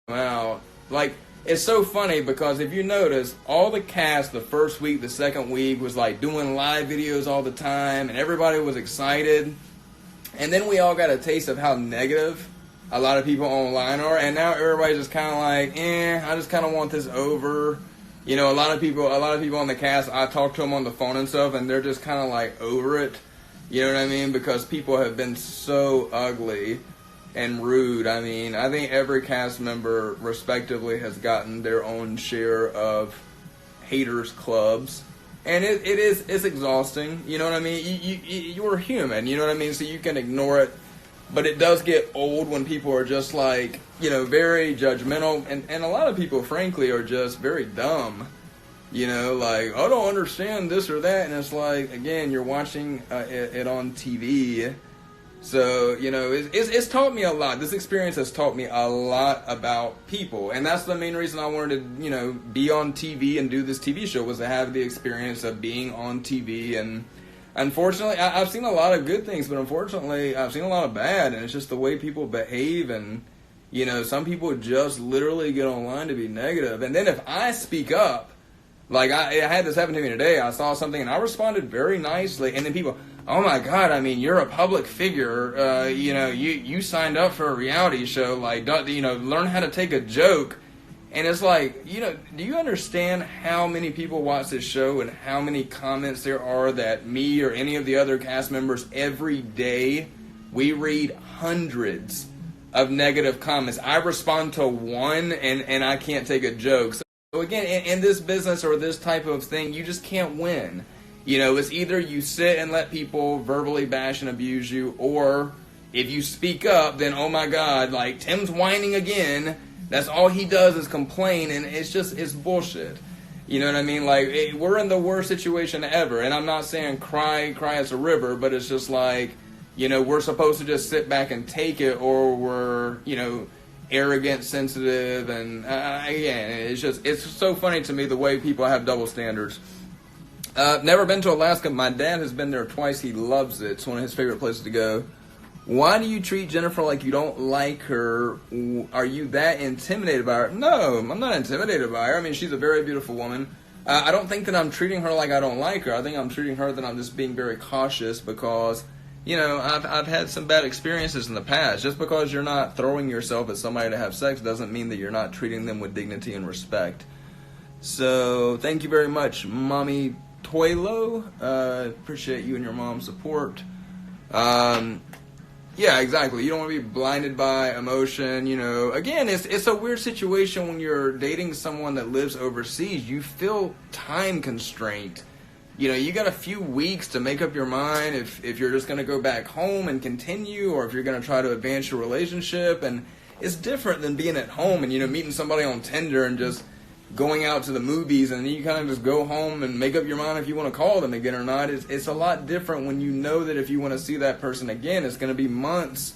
out. Like, it's so funny because if you notice, all the cast the first week, the second week was like doing live videos all the time, and everybody was excited. And then we all got a taste of how negative a lot of people online are, and now everybody's just kind of like, I just kind of want this over. You know, a lot of people on the cast, I talk to them on the phone and stuff, and they're just kind of like over it. You know what I mean? Because people have been so ugly and rude. I mean, I think every cast member respectively has gotten their own share of haters clubs, and it's exhausting. You know what I mean? You're human. You know what I mean? So you can ignore it, but it does get old when people are just like, you know, very judgmental, and a lot of people, frankly, are just very dumb. You know, like, I don't understand this or that, and it's like, again, you're watching it on TV. So, you know, it's taught me a lot. This experience has taught me a lot about people. And that's the main reason I wanted to, you know, be on TV and do this TV show, was to have the experience of being on TV. And unfortunately, I've seen a lot of good things, but unfortunately, I've seen a lot of bad. And it's just the way people behave. And, you know, some people just literally get online to be negative. And then if I speak up, like, I had this happen to me today. I saw something and I responded very nicely. And then people, oh my God, I mean, you're a public figure. You know, you signed up for a reality show. Like, you know, learn how to take a joke. And it's like, you know, do you understand how many people watch this show and how many comments there are that me or any of the other cast members every day, we read hundreds of negative comments. I respond to one and I can't take a joke. So again, in this business or this type of thing, you just can't win. You know, it's either you sit and let people verbally bash and abuse you, or if you speak up, then, oh my God, like, Tim's whining again. That's all he does is complain, and it's bullshit. You know what I mean? Like, we're in the worst situation ever, and I'm not saying cry as a river, but it's just like, you know, we're supposed to just sit back and take it, or we're, you know, arrogant, sensitive, and again, it's so funny to me the way people have double standards. Never been to Alaska. My dad has been there twice. He loves it. It's one of his favorite places to go. Why do you treat Jennifer like you don't like her? Are you that intimidated by her? No, I'm not intimidated by her. I mean, she's a very beautiful woman. I don't think that I'm treating her like I don't like her. I think I'm treating her that I'm just being very cautious because, you know, I've had some bad experiences in the past. Just because you're not throwing yourself at somebody to have sex doesn't mean that you're not treating them with dignity and respect. So, thank you very much, Mommy Toilo. Appreciate you and your mom's support. Yeah, exactly. You don't want to be blinded by emotion, you know. Again, it's a weird situation when you're dating someone that lives overseas. You feel time constraint. You know, you got a few weeks to make up your mind if you're just going to go back home and continue, or if you're going to try to advance your relationship. And it's different than being at home and, you know, meeting somebody on Tinder and just going out to the movies, and then you kind of just go home and make up your mind if you want to call them again or not. It's a lot different when you know that if you want to see that person again, it's going to be months,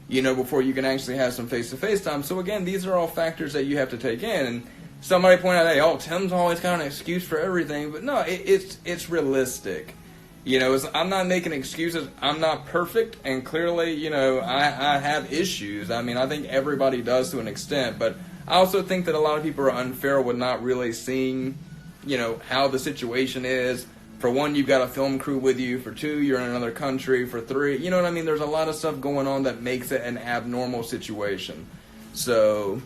you know, before you can actually have some face-to-face time. So again, these are all factors that you have to take in. And somebody pointed out, hey, oh, Tim's always got an excuse for everything. But no, it's realistic. You know, I'm not making excuses. I'm not perfect, and clearly, you know, I have issues. I mean, I think everybody does to an extent, but I also think that a lot of people are unfair with not really seeing, you know, how the situation is. For one, you've got a film crew with you. For two, you're in another country. For three, you know what I mean? There's a lot of stuff going on that makes it an abnormal situation. So,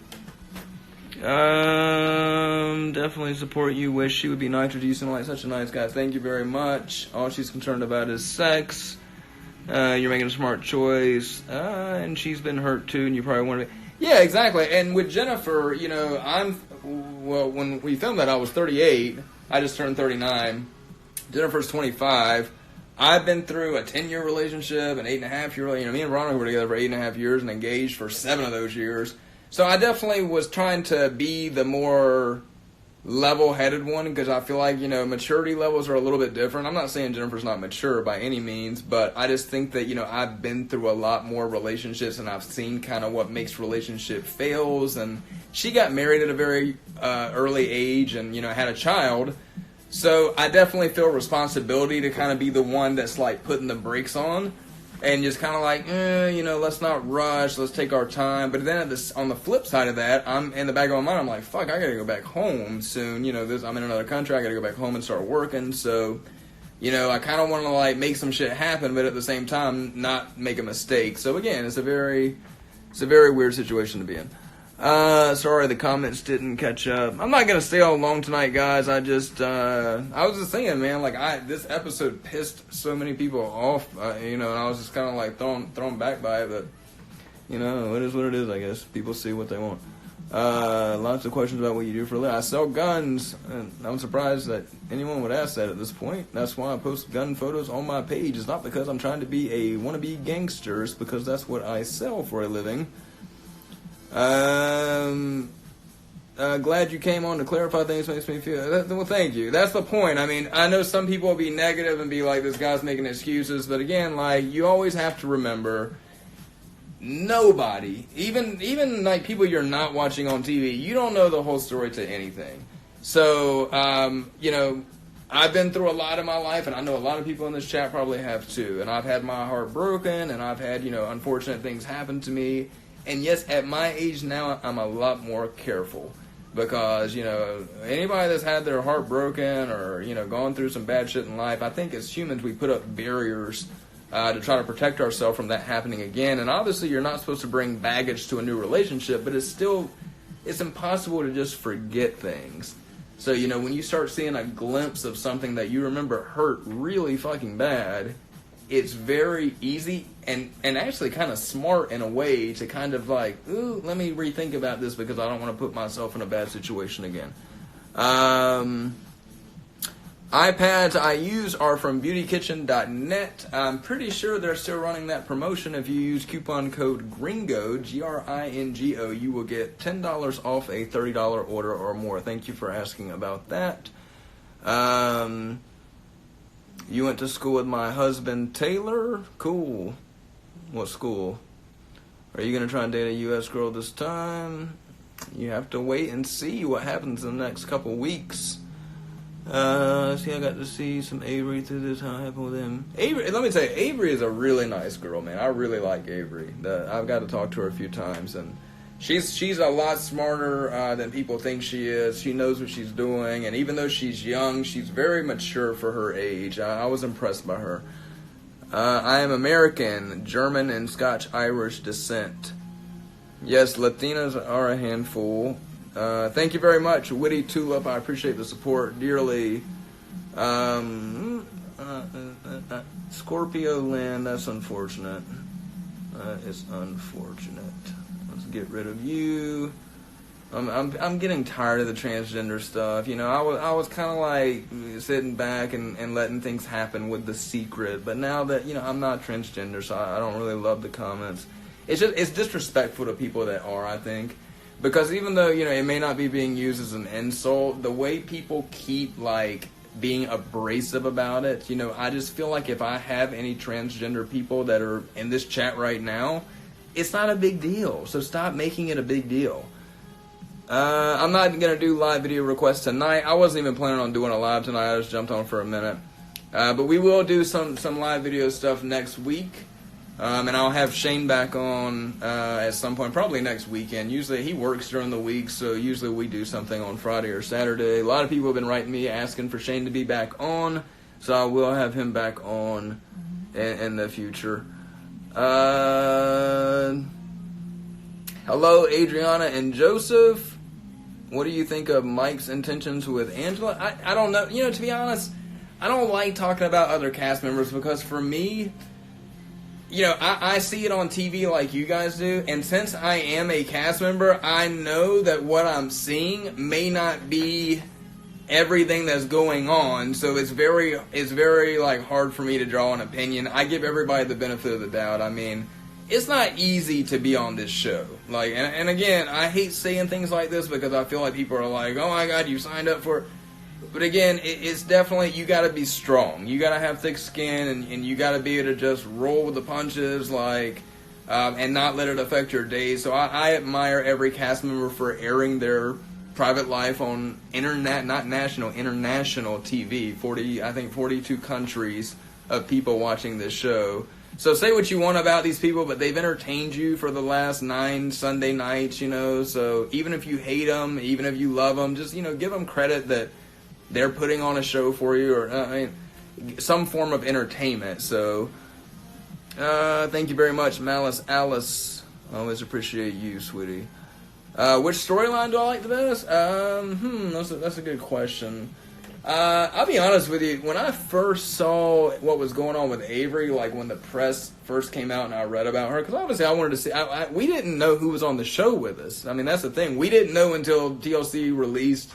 definitely support you. Wish she would be nicer to you. Seem like such a nice guy. Thank you very much. All she's concerned about is sex. You're making a smart choice. And she's been hurt too, and you probably want to be. Yeah, exactly. And with Jennifer, you know, well, when we filmed that, I was 38. I just turned 39. Jennifer's 25. I've been through a 10-year relationship, an 8.5-year relationship. You know, me and Veronica were together for 8.5 years and engaged for 7 of those years. So I definitely was trying to be the more level-headed one, because I feel like, you know, maturity levels are a little bit different. I'm not saying Jennifer's not mature by any means, but I just think that, you know, I've been through a lot more relationships, and I've seen kind of what makes relationship fails. And she got married at a very early age and, you know, had a child. So I definitely feel responsibility to kind of be the one that's like putting the brakes on. and just kind of like, let's not rush, let's take our time. But then on the flip side of that, I'm in the back of my mind, I'm like, fuck, I gotta go back home soon. I'm in another country, I gotta go back home and start working. So, I kind of want to like make some shit happen, but at the same time, not make a mistake. So again, it's a very weird situation to be in. Sorry the comments didn't catch up. I'm not gonna stay all long tonight, guys. I was just thinking, man, like this episode pissed so many people off, and I was just kind of like thrown back by it, but it is what it is, I guess. People see what they want. Lots of questions about what you do for a living. I sell guns, and I'm surprised that anyone would ask that at this point. That's why I post gun photos on my page. It's not because I'm trying to be a wannabe gangster, it's because that's what I sell for a living. Glad you came on to clarify things. Makes me feel well, thank you. That's the point. I mean, I know some people will be negative and be like, this guy's making excuses, but again, like, you always have to remember, nobody, even like people you're not watching on TV, you don't know the whole story to anything. So I've been through a lot in my life, and I know a lot of people in this chat probably have too, and I've had my heart broken, and I've had unfortunate things happen to me. And yes, at my age now, I'm a lot more careful because, anybody that's had their heart broken or, gone through some bad shit in life, I think as humans we put up barriers to try to protect ourselves from that happening again. And obviously you're not supposed to bring baggage to a new relationship, but it's impossible to just forget things. So, when you start seeing a glimpse of something that you remember hurt really fucking bad, it's very easy and actually kind of smart in a way to kind of like, ooh, let me rethink about this because I don't want to put myself in a bad situation again. iPads I use are from beautykitchen.net. I'm pretty sure they're still running that promotion. If you use coupon code GRINGO, GRINGO, you will get $10 off a $30 order or more. Thank you for asking about that. You went to school with my husband, Taylor? Cool. What school? Are you going to try and date a U.S. girl this time? You have to wait and see what happens in the next couple weeks. I got to see some Avery through this. How it happened with him. Avery, let me tell you, Avery is a really nice girl, man. I really like Avery. I've got to talk to her a few times, and she's a lot smarter than people think she is. She knows what she's doing, and even though she's young, she's very mature for her age. I was impressed by her. I am American, German, and Scotch-Irish descent. Yes, Latinas are a handful. Thank you very much, Witty Tulip. I appreciate the support dearly. Scorpio Lynn, that's unfortunate. It's unfortunate. Let's get rid of you. I'm getting tired of the transgender stuff. I was kind of like sitting back and letting things happen with The Secret, but now that I'm not transgender, so I don't really love the comments. It's disrespectful to people that are, I think, because even though it may not be being used as an insult, the way people keep like being abrasive about it, I just feel like if I have any transgender people that are in this chat right now, it's not a big deal. So stop making it a big deal. I'm not going to do live video requests tonight. I wasn't even planning on doing a live tonight. I just jumped on for a minute. But we will do some live video stuff next week. And I'll have Shane back on at some point, probably next weekend. Usually he works during the week, so usually we do something on Friday or Saturday. A lot of people have been writing me asking for Shane to be back on, so I will have him back on in the future. Hello, Adriana and Joseph. What do you think of Mike's intentions with Angela? I don't know. To be honest, I don't like talking about other cast members because for me, I see it on TV like you guys do, and since I am a cast member, I know that what I'm seeing may not be everything that's going on, so it's very like hard for me to draw an opinion. I give everybody the benefit of the doubt. I mean, it's not easy to be on this show. Like, and again, I hate saying things like this because I feel like people are like, oh my God, you signed up for it. But again, it's definitely, you got to be strong. You got to have thick skin, and you got to be able to just roll with the punches, like, and not let it affect your days. So I admire every cast member for airing their private life on internet, not national, international TV. 42 countries of people watching this show. So say what you want about these people, but they've entertained you for the last 9 Sunday nights, you know. So even if you hate them, even if you love them, just, you know, give them credit that they're putting on a show for you, or I mean, some form of entertainment. So thank you very much, Malice Alice. I always appreciate you, sweetie. Which storyline do I like the best? That's a good question. I'll be honest with you. When I first saw what was going on with Avery, like when the press first came out and I read about her, because obviously I wanted to see. We didn't know who was on the show with us. I mean, that's the thing. We didn't know until TLC released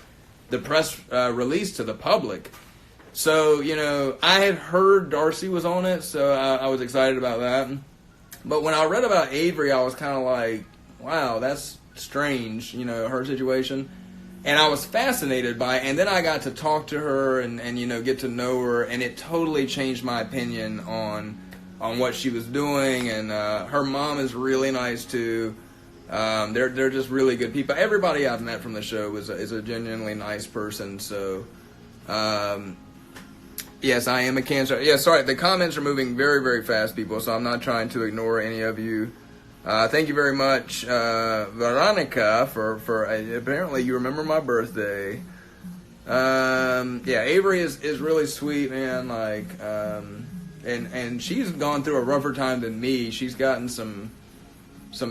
the press release to the public. So, you know, I had heard Darcy was on it, so I was excited about that. But when I read about Avery, I was kind of like, wow, that's strange, you know, her situation. And I was fascinated by it, and then I got to talk to her and you know, get to know her, and it totally changed my opinion on what she was doing. And her mom is really nice too. They're just really good people. Everybody I've met from the show is a genuinely nice person. So, yes, I am a Cancer. Yeah, sorry, the comments are moving very, very fast, people. So I'm not trying to ignore any of you. Thank you very much, Veronica, for apparently you remember my birthday. Yeah, Avery is really sweet, man. Like, and she's gone through a rougher time than me. She's gotten some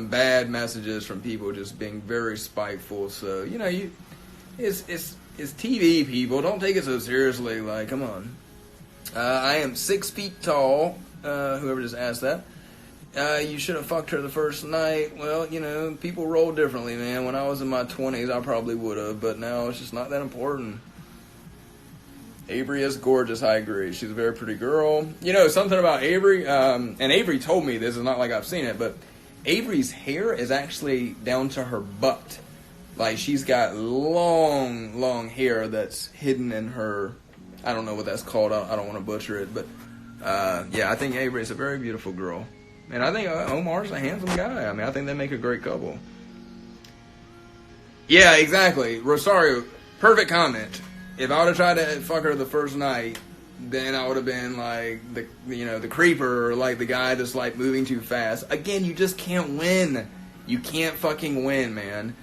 bad messages from people just being very spiteful. So, you know, it's TV, people. Don't take it so seriously. Like, come on. I am 6 feet tall. Whoever just asked that. You should have fucked her the first night. Well, you know, people roll differently, man. When I was in my 20s, I probably would have, but now it's just not that important. Avery is gorgeous, I agree. She's a very pretty girl. You know, something about Avery, and Avery told me this, is not like I've seen it, but Avery's hair is actually down to her butt. Like, she's got long, long hair that's hidden in her, I don't know what that's called, I don't want to butcher it, but, yeah, I think Avery is a very beautiful girl. And I think Omar's a handsome guy. I mean, I think they make a great couple. Yeah, exactly. Rosario, perfect comment. If I would have tried to fuck her the first night, then I would have been like the creeper, or like the guy that's like moving too fast. Again, you just can't win. You can't fucking win, man.